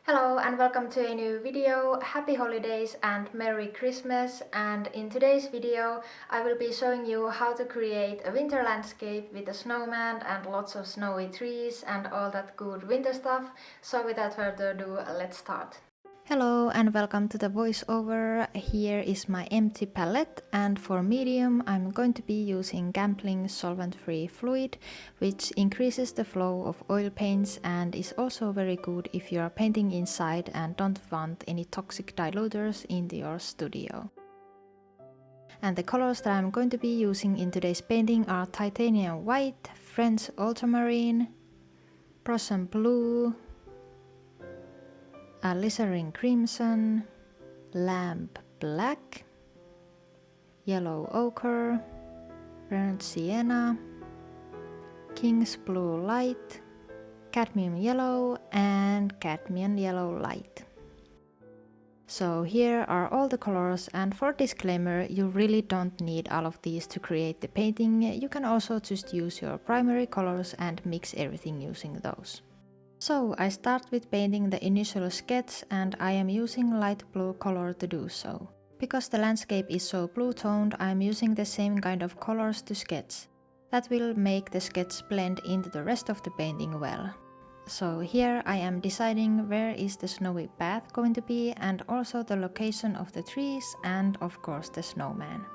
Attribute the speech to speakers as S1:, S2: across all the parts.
S1: Hello and welcome to a new video. Happy holidays and Merry Christmas, and in today's video I will be showing you how to create a winter landscape with a snowman and lots of snowy trees and all that good winter stuff. So without further ado, let's start. Hello and welcome to the voiceover. Here is my empty palette, and for medium I'm going to be using Gampling solvent-free fluid, which increases the flow of oil paints and is also very good if you are painting inside and don't want any toxic diluters into your studio. And the colors that I'm going to be using in today's painting are titanium white, French ultramarine, Prussian blue, alizarin crimson, lamp black, yellow ochre, burnt sienna, king's blue light, cadmium yellow and cadmium yellow light. So here are all the colors, and for disclaimer, you really don't need all of these to create the painting. You can also just use your primary colors and mix everything using those. So I start with painting the initial sketch, and I am using light blue color to do so. Because the landscape is so blue toned, I am using the same kind of colors to sketch. That will make the sketch blend into the rest of the painting well. So here I am deciding where is the snowy path going to be, and also the location of the trees and of course the snowman.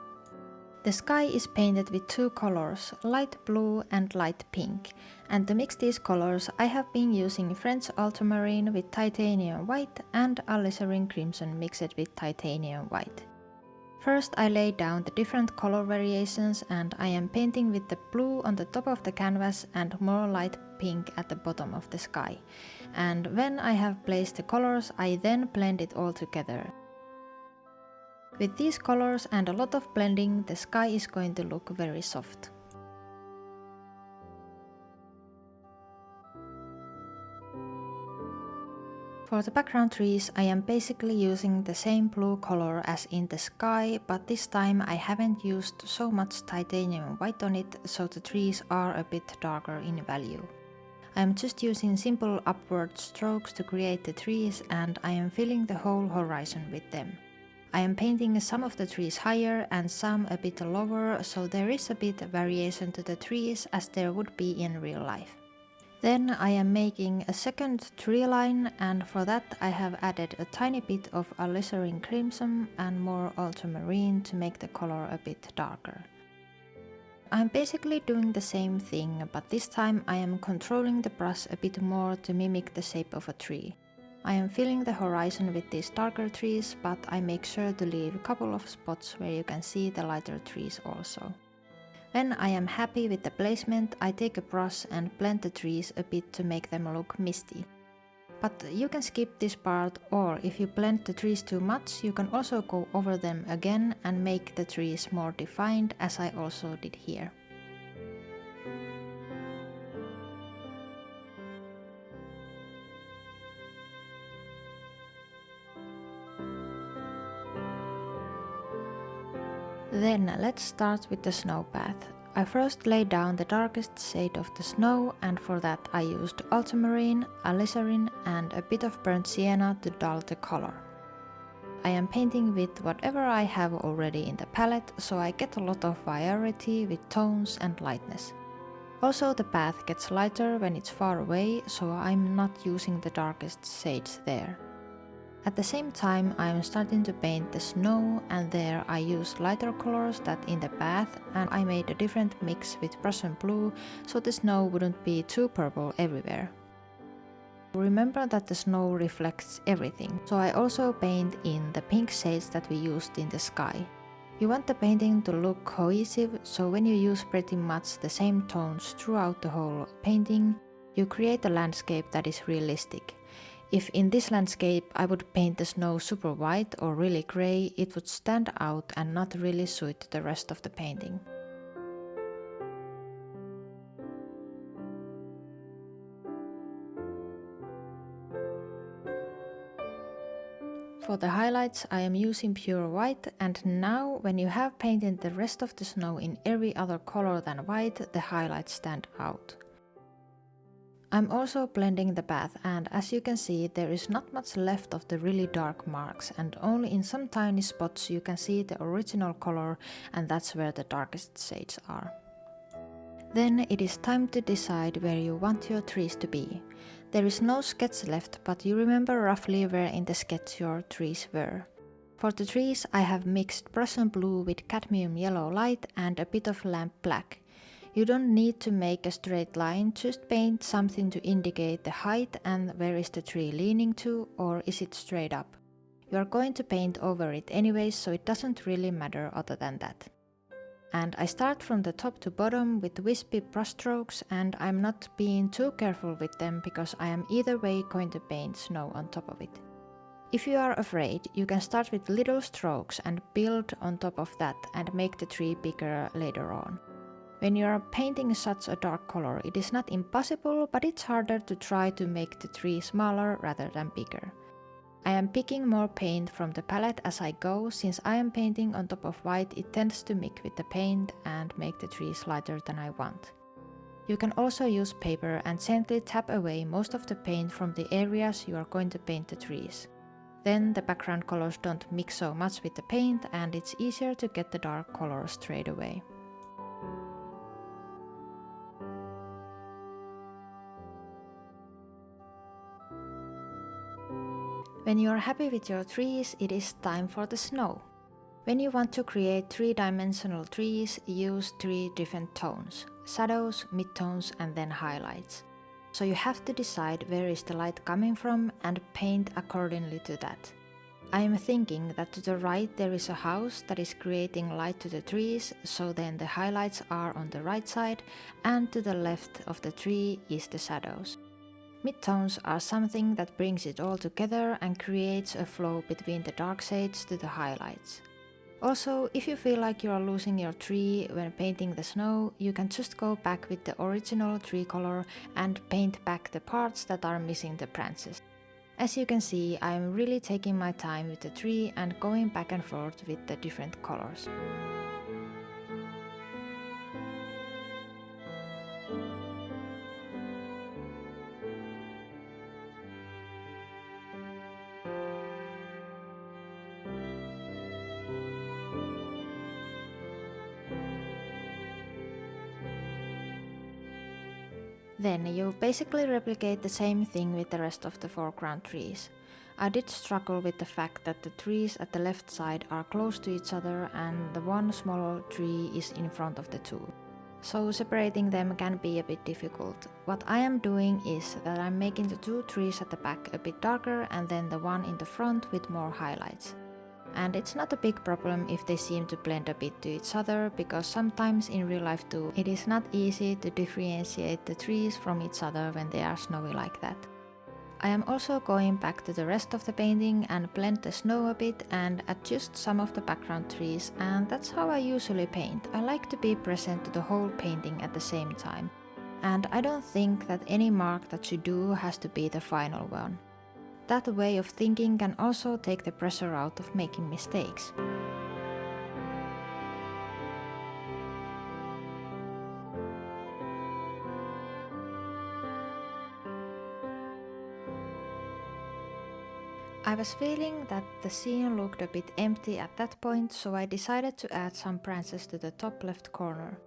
S1: The sky is painted with two colors, light blue and light pink, and to mix these colors I have been using French ultramarine with titanium white and alizarin crimson mixed with titanium white. First I lay down the different color variations, and I am painting with the blue on the top of the canvas and more light pink at the bottom of the sky. And when I have placed the colors, I then blend it all together. With these colors and a lot of blending, the sky is going to look very soft. For the background trees, I am basically using the same blue color as in the sky, but this time I haven't used so much titanium white on it, so the trees are a bit darker in value. I am just using simple upward strokes to create the trees, and I am filling the whole horizon with them. I am painting some of the trees higher and some a bit lower, so there is a bit of variation to the trees as there would be in real life. Then I am making a second tree line, and for that I have added a tiny bit of alizarin crimson and more ultramarine to make the color a bit darker. I am basically doing the same thing, but this time I am controlling the brush a bit more to mimic the shape of a tree. I am filling the horizon with these darker trees, but I make sure to leave a couple of spots where you can see the lighter trees also. When I am happy with the placement, I take a brush and blend the trees a bit to make them look misty. But you can skip this part, or if you blend the trees too much, you can also go over them again and make the trees more defined, as I also did here. Then let's start with the snow path. I first laid down the darkest shade of the snow, and for that I used ultramarine, alizarin and a bit of burnt sienna to dull the color. I am painting with whatever I have already in the palette, so I get a lot of variety with tones and lightness. Also the path gets lighter when it's far away, so I'm not using the darkest shades there. At the same time I am starting to paint the snow, and there I used lighter colors than in the path, and I made a different mix with Prussian blue so the snow wouldn't be too purple everywhere. Remember that the snow reflects everything, so I also paint in the pink shades that we used in the sky. You want the painting to look cohesive, so when you use pretty much the same tones throughout the whole painting, you create a landscape that is realistic. If in this landscape I would paint the snow super white or really grey, it would stand out and not really suit the rest of the painting. For the highlights I am using pure white, and now when you have painted the rest of the snow in every other color than white, the highlights stand out. I'm also blending the path, and as you can see, there is not much left of the really dark marks, and only in some tiny spots you can see the original color, and that's where the darkest shades are. Then it is time to decide where you want your trees to be. There is no sketch left, but you remember roughly where in the sketch your trees were. For the trees I have mixed Prussian blue with cadmium yellow light and a bit of lamp black. You don't need to make a straight line, just paint something to indicate the height and where is the tree leaning to, or is it straight up. You are going to paint over it anyways, so it doesn't really matter other than that. And I start from the top to bottom with wispy brushstrokes, and I'm not being too careful with them because I am either way going to paint snow on top of it. If you are afraid, you can start with little strokes and build on top of that and make the tree bigger later on. When you are painting such a dark color, it is not impossible, but it's harder to try to make the tree smaller rather than bigger. I am picking more paint from the palette as I go. Since I am painting on top of white, it tends to mix with the paint and make the trees lighter than I want. You can also use paper and gently tap away most of the paint from the areas you are going to paint the trees. Then the background colors don't mix so much with the paint, and it's easier to get the dark color straight away. When you are happy with your trees, it is time for the snow. When you want to create three-dimensional trees, use 3 different tones: shadows, midtones, and then highlights. So you have to decide where is the light coming from and paint accordingly to that. I am thinking that to the right there is a house that is creating light to the trees, so then the highlights are on the right side, and to the left of the tree is the shadows. Midtones are something that brings it all together and creates a flow between the dark shades to the highlights. Also, if you feel like you are losing your tree when painting the snow, you can just go back with the original tree color and paint back the parts that are missing the branches. As you can see, I am really taking my time with the tree and going back and forth with the different colors. Then you basically replicate the same thing with the rest of the foreground trees. I did struggle with the fact that the trees at the left side are close to each other and the one smaller tree is in front of the two. So separating them can be a bit difficult. What I am doing is that I'm making the 2 trees at the back a bit darker and then the one in the front with more highlights. And it's not a big problem if they seem to blend a bit to each other, because sometimes in real life too, it is not easy to differentiate the trees from each other when they are snowy like that. I am also going back to the rest of the painting and blend the snow a bit and adjust some of the background trees, and that's how I usually paint. I like to be present to the whole painting at the same time. And I don't think that any mark that you do has to be the final one. That way of thinking can also take the pressure out of making mistakes. I was feeling that the scene looked a bit empty at that point, so I decided to add some branches to the top left corner.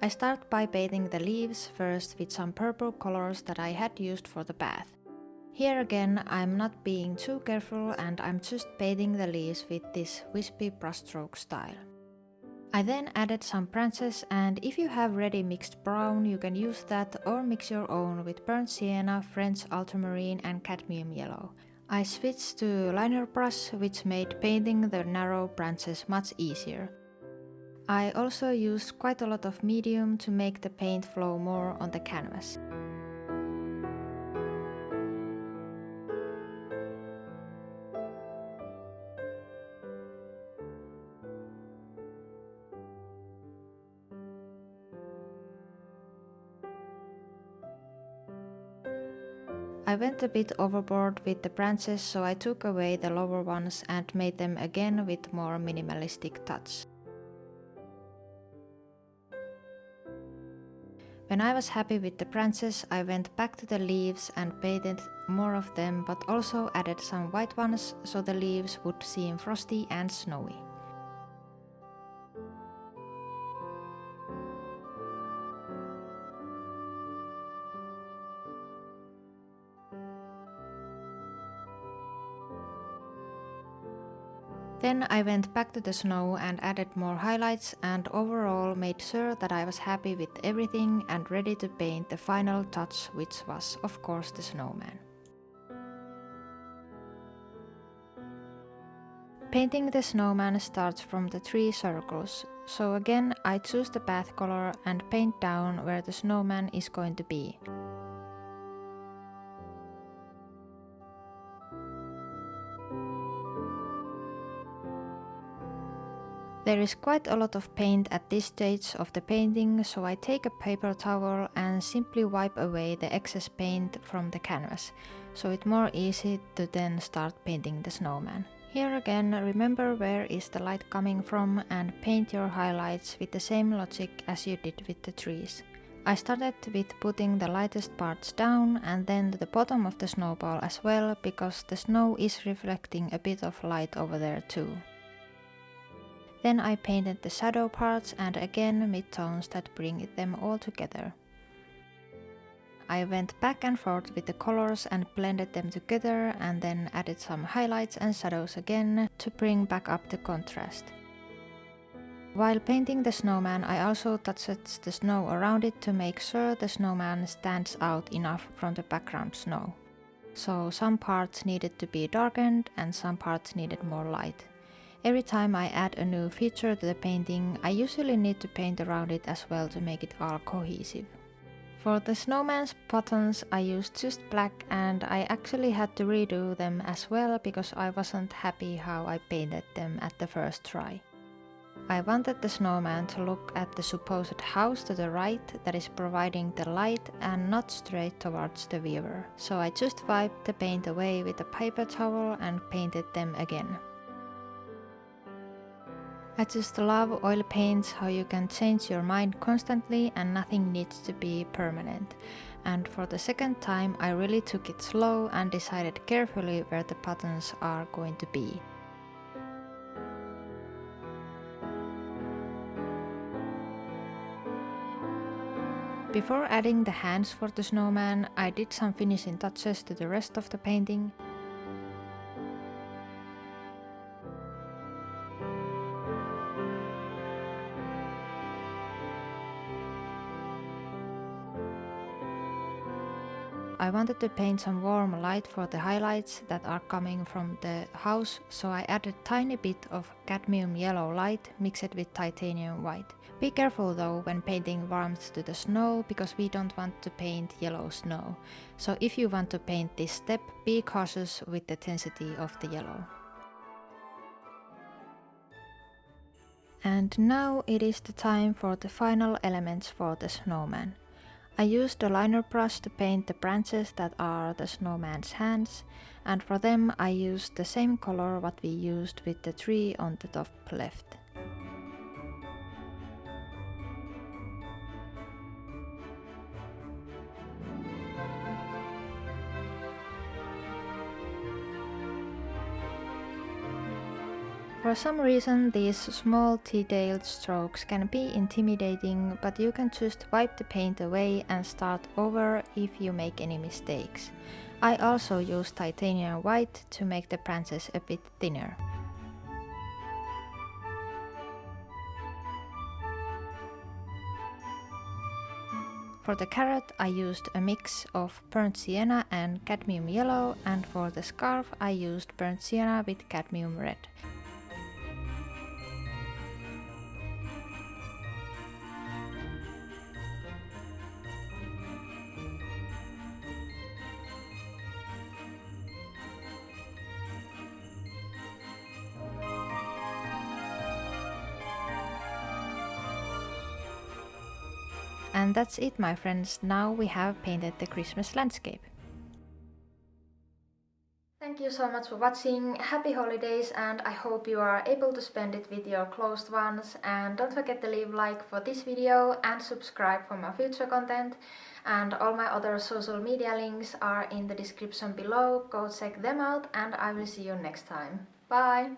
S1: I start by painting the leaves first with some purple colors that I had used for the path. Here again, I'm not being too careful and I'm just painting the leaves with this wispy brushstroke style. I then added some branches, and if you have ready mixed brown, you can use that or mix your own with burnt sienna, French ultramarine and cadmium yellow. I switched to liner brush, which made painting the narrow branches much easier. I also used quite a lot of medium to make the paint flow more on the canvas. I went a bit overboard with the branches, so I took away the lower ones and made them again with more minimalistic touch. When I was happy with the branches, I went back to the leaves and painted more of them, but also added some white ones so the leaves would seem frosty and snowy. Then I went back to the snow and added more highlights and overall made sure that I was happy with everything and ready to paint the final touch, which was of course the snowman. Painting the snowman starts from the 3 circles, so again I choose the path color and paint down where the snowman is going to be. There is quite a lot of paint at this stage of the painting, so I take a paper towel and simply wipe away the excess paint from the canvas, so it's more easy to then start painting the snowman. Here again, remember where is the light coming from and paint your highlights with the same logic as you did with the trees. I started with putting the lightest parts down and then to the bottom of the snowball as well, because the snow is reflecting a bit of light over there too. Then I painted the shadow parts and again mid-tones that bring them all together. I went back and forth with the colors and blended them together and then added some highlights and shadows again to bring back up the contrast. While painting the snowman, I also touched the snow around it to make sure the snowman stands out enough from the background snow. So some parts needed to be darkened and some parts needed more light. Every time I add a new feature to the painting, I usually need to paint around it as well to make it all cohesive. For the snowman's buttons I used just black and I actually had to redo them as well because I wasn't happy how I painted them at the first try. I wanted the snowman to look at the supposed house to the right that is providing the light and not straight towards the viewer. So I just wiped the paint away with a paper towel and painted them again. I just love oil paints, how you can change your mind constantly and nothing needs to be permanent. And for the second time I really took it slow and decided carefully where the buttons are going to be. Before adding the hands for the snowman, I did some finishing touches to the rest of the painting. I wanted to paint some warm light for the highlights that are coming from the house, so I added tiny bit of cadmium yellow light mixed with titanium white. Be careful though when painting warmth to the snow, because we don't want to paint yellow snow. So if you want to paint this step, be cautious with the intensity of the yellow. And now it is the time for the final elements for the snowman. I used a liner brush to paint the branches that are the snowman's hands, and for them I used the same color what we used with the tree on the top left. For some reason these small detailed strokes can be intimidating, but you can just wipe the paint away and start over if you make any mistakes. I also use titanium white to make the branches a bit thinner. For the carrot I used a mix of burnt sienna and cadmium yellow, and for the scarf I used burnt sienna with cadmium red. And that's it, my friends, now we have painted the Christmas landscape.
S2: Thank you
S1: you so much for watching. Happy holidays, and I hope you are able to spend it with your closed ones. And don't forget to leave a like for this video and subscribe for my future content. And all my other social media links are in the description below. Go check them out, and I will see you next time. Bye!